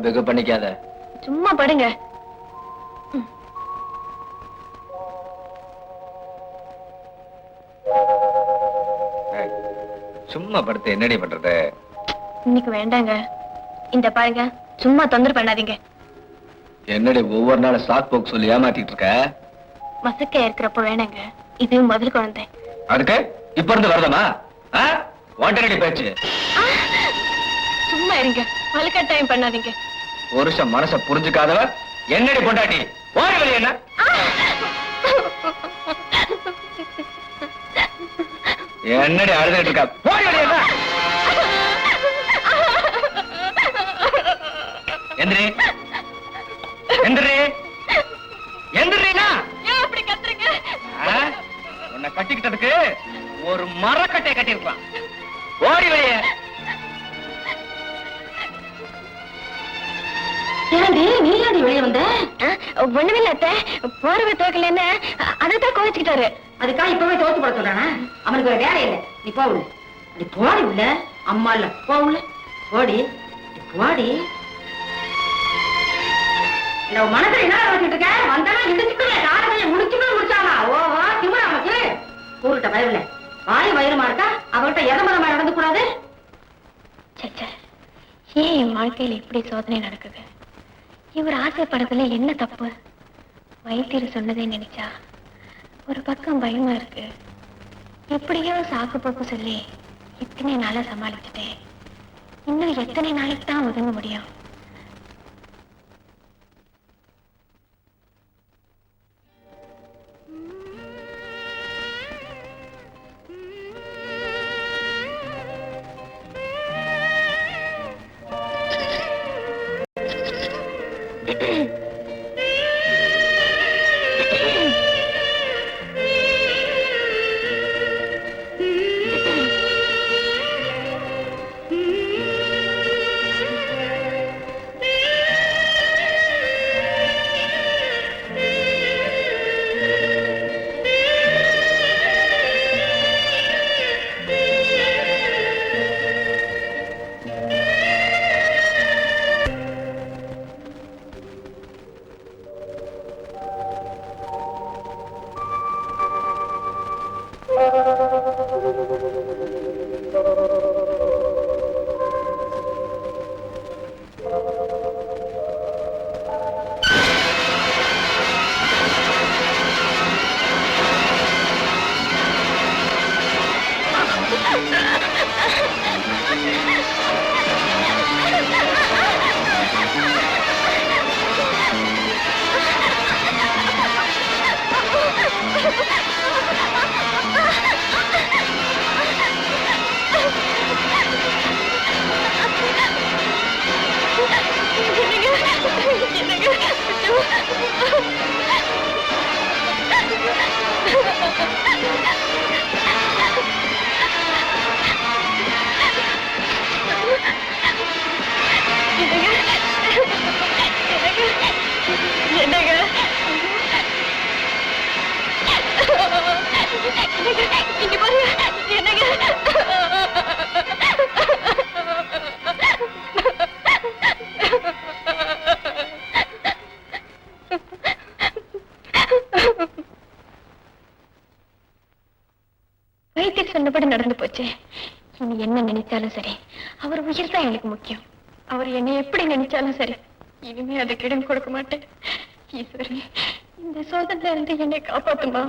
பிகு பண்ணிக்காத. சும்மா படுங்க. சும்மா படுத்து என்னடி பண்றது? இன்னைக்கு வேண்டாங்க. இந்த பாருங்க, சும்மா தொந்தரவு பண்ணாதீங்க. என்னடி ஒவ்வொரு நாள் ஸ்டாக் போக்கு சொல்லி ஏமாத்திட்டு இருக்க? மசக்க இருக்கிறப்ப வேணாங்க. இது முதல் குழந்தை. அதுக்கு இப்ப இருந்து வருதமா? வாண்டடி பேச்சு. சும்மா இருங்க, வலுக்கட்டாயம் பண்ணாதீங்க. புருஷன் மனச புரிஞ்சுக்காதவ என்னடி பொண்டாட்டி? ஓடி வெளிய என்ன? என்னடி அழுதுட்டு இருக்கா? ஓடி வெளிய என்ன? எந்திரி எந்திரி எந்திரினா அப்படி கத்துறீங்க? உன்னை கட்டிக்கிட்டதுக்கு ஒரு மரக்கட்டையை கட்டிருக்கலாம். ஓடி வெளிய. நீராடி வெளியே வந்த? ஒண்ணுமில்ல அத்தை, போர்வை துவக்கலன்னு அதைத்தான் கோவிச்சுக்கிட்டாரு. அதுக்காக இப்பவே தோத்து போட சொல்றானா? அவனுக்கு ஒரு வேலை இல்லை. நீ போவுல, நீ போடி உள்ள. அம்மா இல்ல, போவுல போடி போடி. மனசுல என்ன வச்சுட்டு இருக்க? வந்தாலும் இடிச்சுக்குவேன். காலையை முடிச்சுமே முடிச்சானா? ஓஹோ, திமுற நமக்கு கூறுட்ட பயவில்லை. வாயு வயிறுமா இருக்கா? அவர்கிட்ட எதமரமா நடந்து கூடாது. ஏன் என் வாழ்க்கையில இப்படி சோதனை நடக்குது? இவர் ஆசைப்படுறதுல என்ன தப்பு? வைத்தியர் சொன்னதே நினைச்சா ஒரு பக்கம் பயமா இருக்கு. எப்படியோ சாக்கு போக்கு சொல்லி இத்தனை நாளா சமாளிச்சுட்டேன். இன்னும் எத்தனை நாளைக்கு தான் ஒதுங்க முடியும்? வைத்தியர் சொன்னபடி நடந்து போச்சு. இனி என்ன நினைச்சாலும் சரி, அவர் உயிர் தான் எனக்கு முக்கியம். அவர் என்னை எப்படி நினைச்சாலும் சரி, இனிமே அதுக்கு இடம் கொடுக்க மாட்டேன். ஈஸ்வரி, இந்த சோதனையில இருந்து என்னை காப்பாத்துமா?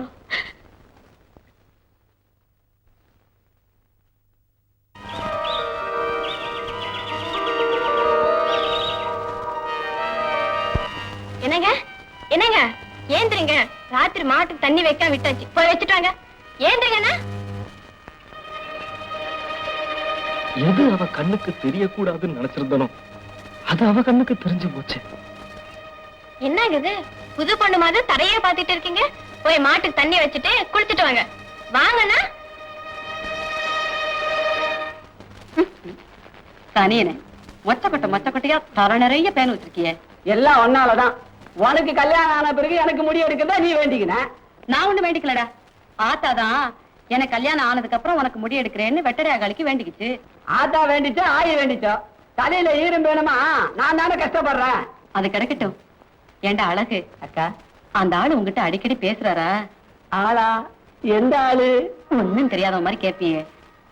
என்னங்க என்னங்க, ஏந்திரிங்க. ராத்திரி மாட்டுக்கு தண்ணி வைக்க விட்டாச்சு, போய் வச்சுட்டாங்க. ஏந்திரிங்கண்ணா. எது அவ கண்ணுக்கு தெரியக்கூடாதுன்னு நினைச்சிருந்தனோ அது அவ கண்ணுக்கு தெரிஞ்சு போச்சு. என்னங்க இது, புது பொண்ணு மாதிரி தரையே பாத்துட்டு இருக்கீங்க? போய் மாட்டுக்கு தண்ணி வச்சுட்டு குளிச்சுட்டு வாங்க. வாங்கண்ணா. தனியனே, மொச்சக்கொட்டையா தர நிறைய பேன் வச்சிருக்கிய. எல்லாம் ஒன்னாலதான். உனக்கு கல்யாணம் ஆன பிறகு எனக்கு முடி எடுக்கிறதா நீ வேண்டிக்கின. நான் ஒண்ணு வேண்டிக்கலடா. ஆத்தாதான் எனக்கு கல்யாணம் ஆனதுக்கு அப்புறம் உனக்கு முடி எடுக்கிறேன்னு வெட்டரையாகாலிக்கு வேண்டிக்கிச்சு. ஆத்தா வேண்டிச்சோ ஆயி வேண்டிச்சோ, தலையில ஈரம் வேணுமா? நான் தானே கஷ்டப்படுறேன். அது கிடைக்கட்டும். ஏண்டா அழகு அக்கா, அந்த ஆளு உங்ககிட்ட அடிக்கடி பேசுறாரா? ஆளா? எந்த ஆளு? ஒண்ணும் தெரியாத மாதிரி கேட்பியே.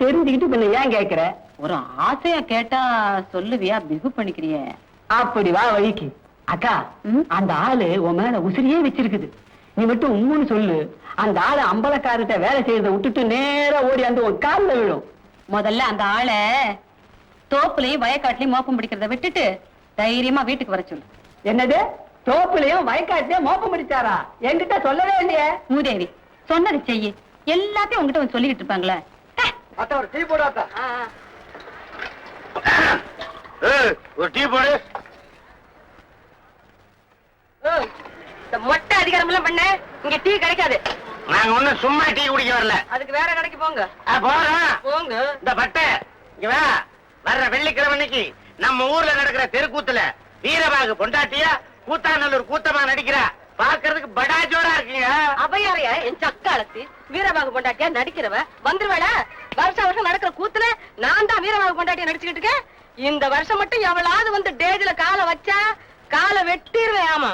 தெரிஞ்சுக்கிட்டு பின்ன ஏன் கேக்குற? ஒரு ஆசையா கேட்டா சொல்லுவியா? பிகு பண்ணிக்கிறிய. அப்படி வா வழிக்கு. அக்கா, அந்த ஆளு உன் மேல உசிரியே வச்சிருக்குது. நீ மட்டும் உம்முன்னு சொல்லு. அந்த ஆளு அம்பலக்காரர்கிட்ட வேலை செய்யறத விட்டுட்டு நேரா ஓடி அந்த ஒரு காலில் விழும். முதல்ல அந்த ஆளை தோப்புலையும் வயக்காட்டுலயும் மோப்பம் பிடிக்கிறத விட்டுட்டு தைரியமா வீட்டுக்கு வர சொல்லு. என்னது? தோப்புலையும் வயக்காட்டுலயும் மோப்பம் பிடிச்சாரா? என்கிட்ட சொல்லவே இல்லையே. மூதேவி, சொன்னது செய்யு. எல்லாத்தையும் உங்ககிட்ட வந்து சொல்லிக்கிட்டு இருப்பாங்களே. ஒரு டீ போடாத்தா. ஒரு டீ போடு. மொட்டை அதிகாரம் எல்லாம் பண்ண இங்க டீ கிடைக்காது. நாங்க ஒண்ணும் சும்மா டீ குடிக்க வரல. அதுக்கு வேற கடைக்கு போங்க. போங்க. இந்த பட்டை இங்க வா. வர்ற வெள்ளிக்கிழமைக்கு நம்ம ஊர்ல நடக்கிற தெருக்கூத்துல வீரபாகு பொண்டாட்டியா கூத்தாநல்லூர் கூத்தமா நடிக்கிறா. பாக்குறதுக்கு படா ஜோரா இருக்குங்க. அவையாரைய என் சக்காலத்து வீரபாகு பொண்டாட்டியா நடிக்கிறவ வந்துருவேள. வருஷம் வருஷம் நடக்கிற கூத்துல நான் தான் வீரபாகு பொண்டாட்டியா நடிச்சுக்கிட்டு இருக்கேன். இந்த வருஷம் மட்டும் எவளாவது வந்து டேஜ்ல காலை வச்சா காலை வெட்டிடுவேன். ஆமா,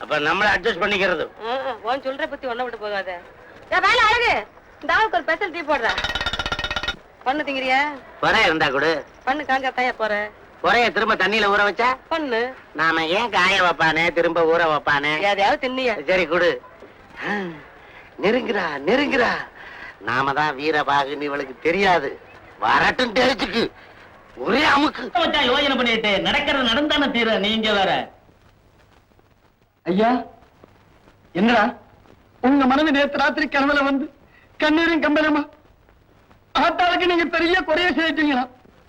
அப்ப நம்மள அட்ஜஸ்ட் பண்ணிக்கிறது. உன் சொல்ற பத்தி ஒண்ண விட்டு போகாத. வேலை அழகு, இந்த ஆளுக்கு ஒரு ஸ்பெஷல் டீ போடுற. பண்ணு திங்கிறியா? குறைய இருந்தா கொடு. பண்ணு காஞ்சா தாயா போற. குறைய திரும்ப தண்ணியில ஊற வச்சா பண்ணு. நாம ஏன் காய வைப்பானே திரும்ப ஊற வைப்பானே. எதையாவது தின்னிய. சரி கொடு. நெருங்குறா நெருங்குறா. நாம தான் வீரபாகுன்னு இவளுக்கு தெரியாது. வரட்டும் தெரிச்சுக்கு. ஒரே அமுக்கு யோசனை பண்ணிட்டு நடக்கிறது நடந்தானே தீர. நீங்க வேற ஐயா, என்னடா உங்க மனைவி நேற்று ராத்திரி கனவுல வந்து கண்ணீரும் கம்பளமா ஆத்தாளுக்கு நீங்க பெரிய குறைய செஞ்சீங்களா?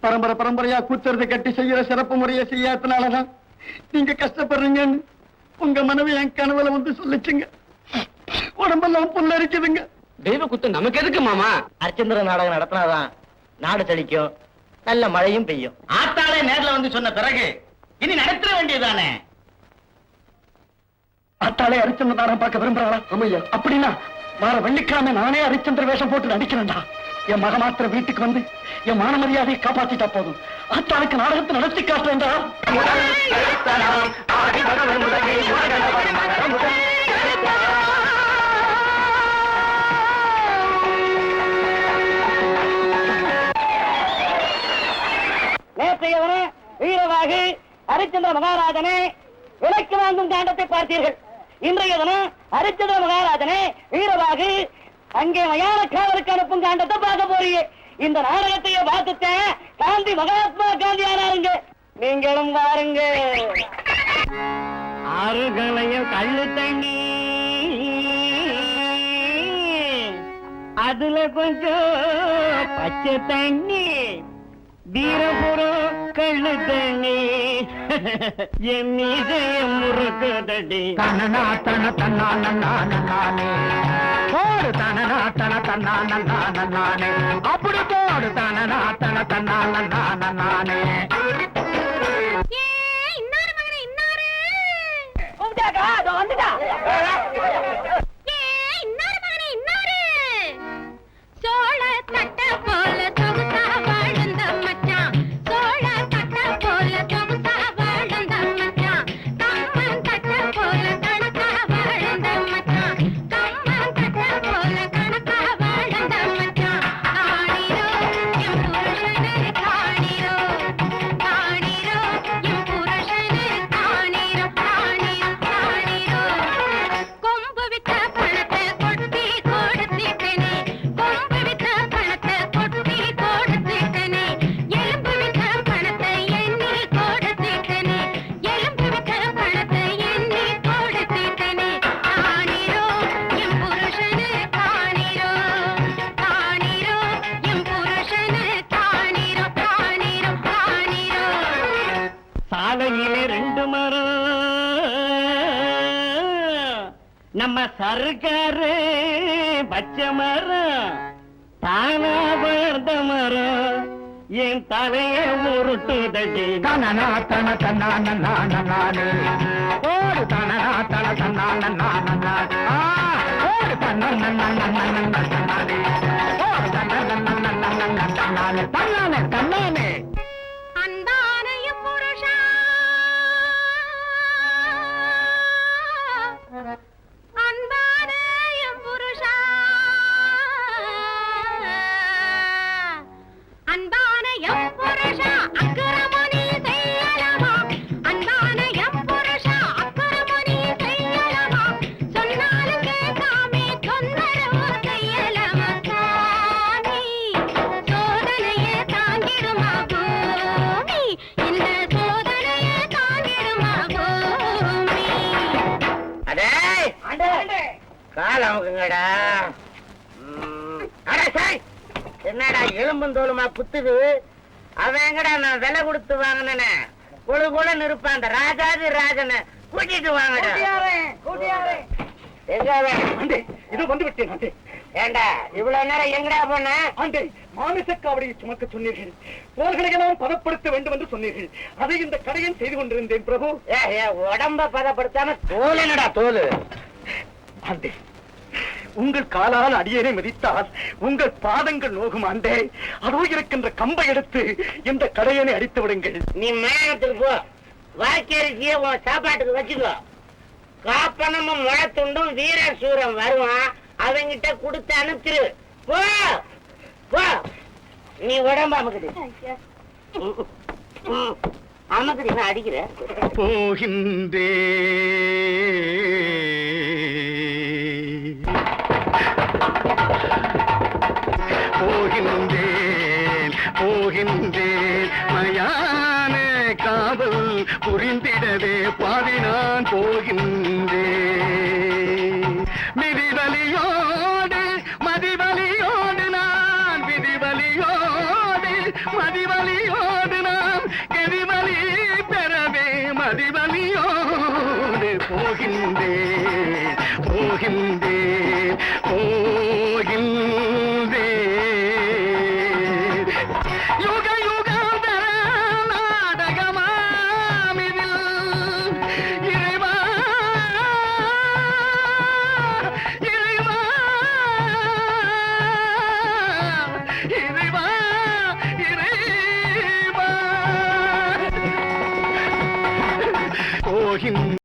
பரம்பரை பரம்பரையா கூத்துறதை கட்டி செய்யற சிறப்பு முறையை செய்யாதனாலதான் நீங்க கஷ்டப்படுறீங்கன்னு உங்க மனைவி என் கனவுல வந்து சொல்லிச்சுங்க. உடம்பெல்லாம் புல்லரிக்குதுங்க. தெய்வ குத்து நமக்கு எதுக்கு மாமா? அர்ச்சந்திர நாடகம் நடத்தினாதான் நாடு செழிக்கும், நல்ல மழையும் பெய்யும். ஆத்தாளே நேர்ல வந்து சொன்ன பிறகு இனி நடத்த வேண்டியதானே. ஆத்தாளே ஹரிச்சந்திர நாடகம் பார்க்க விரும்புறாளா? ஆமையா. அப்படின்னா வார வெள்ளிக்கிழமை நானே ஹரிச்சந்திர வேஷம் போட்டு நடிக்கிறேன்டா. என் மக மாத்திர வீட்டுக்கு வந்து என் மான மரியாதையை காப்பாத்திட்டா போதும். ஆத்தாளுக்கு நாடகத்தை நடத்தி காட்டுறேன்டா. நேற்றையவனே வீரவாகு ஹரிச்சந்திர மகாராஜனே விலைக்கு வாங்கும் காண்டத்தை பார்த்தீர்கள். இன்றைய தினம் ஹரிச்சந்திர மகாராஜனே வீரவாகு அங்கே மயான காவலுக்கு அனுப்பும் காண்டத்தை பார்க்க போறீங்க. இந்த நாடகத்தையே பார்த்துட்டேன். காந்தி மகாத்மா காந்தி ஆனாருங்க. நீங்களும் பாருங்க. ஆறுகளையும் கள்ளு தண்ணி அதுல கொஞ்சம் பச்சை தண்ணி வீரபுரம் கள்ளு தண்ணி என் மீதையும் முறுக்குதடி. தனனா தன தன்னா நானே போடு தனனா தன தன்னா நானே அப்படி போடு தனனா தன தன்னா நானே. சோழ தட்ட போல சொகுசா வாழ்ந்த மச்சான், சோழ தட்ட போல சொகுசா வாழ்ந்த மச்சான், கம்மன் தட்ட போல கணக்கா வாழ்ந்த மச்சான், கம்மன் தட்ட போல கணக்கா வாழ்ந்த மச்சான். காணிரோ என் புருஷனே காணிரோ, காணிரோ என் புருஷனே காணிரோ, காணிரோ காணிரோ. கொம்பு விட்ட பணத்தை கொட்டி கொடுத்திட்டனே, கொம்பு விட்ட பணத்தை கொட்டி கொடுத்திட்டனே, எலும்பு விட்ட பணத்தை எண்ணி கொடுத்திட்டனே, எலும்பு விட்ட பணத்தை எண்ணி கொடுத்திட்டனே. காணிரோ என் புருஷனே காணிரோ, காணிரோ என் புருஷனே காணிரோ, காணிரோ காணிரோ. சாலையிலே ரெண்டு மரம் நம்ம சர்க்காரு பச்சை மரம் தானா வளர்ந்த மரம் என் தலைய உருட்டுதடி. தனனா தன தன்னா நானே போடு தனனா தன தன்னா நானே போடு தன்னானே போடு தன்னானே தன்னானே அன்பான கால அமுக்குங்கடா. அட சாய், என்னடா எலும்புந்தோலுமா குத்துது? அவன் எங்கடா நான் விலை கொடுத்து வாங்கினே கொழு கொழுன்னு இருப்பான் அந்த ராஜாதி ராஜனை கூட்டிட்டு வாங்கடா. எங்க அவன்? ஆண்டே இது வந்து விட்டேன் ஆண்டே. ஏண்டா இவ்வளவு நேரம் எங்கடா போன? ஆண்டே மாமிச காவடியை சுமக்க சொன்னீர்கள், தோள்களையெல்லாம் பதப்படுத்த வேண்டும் என்று சொன்னீர்கள். அதை இந்த கடையில் செய்து கொண்டிருந்தேன் பிரபு. உடம்ப பதப்படுத்தாம தோல் என்னடா தோல்? ஆண்டே உங்கள் காலால் அடியேனை மிதித்தால் உங்கள் பாதங்கள் நோகும் ஆண்டே. அதோ இருக்கின்ற கம்பை எடுத்து இந்த கடையனை அடித்து விடுங்கள். நீ மேகத்துக்கு போ, வாய்க்கரிசிய உன் சாப்பாட்டுக்கு வச்சுக்கோ. காப்பனமும் முளத்துண்டும் வீர சூரம் வருவான், அவங்கிட்ட கொடுத்து அனுப்பிச்சிரு. போ போ, நீ உடம்பு அமுக்குது. அமுக்குது என்ன அடிக்கிற? போகின்றே போகின்றேன் போகின்றேன் மயான காவல் புரிந்திடவே பாதி நான் போகின்றேன். மிதிவலியோடு மதிவலியோடு நான், விதிவலியோடு மதிவலியோடு நான், கெதிவலி பெறவே மதிவலியோடு போகின்றேன் போகின்றேன் போகின்றேன். யுக யுகாந்தர நாடகமாமிதில் இறைவா இறைவா இறைவா இறைவா போகின்ற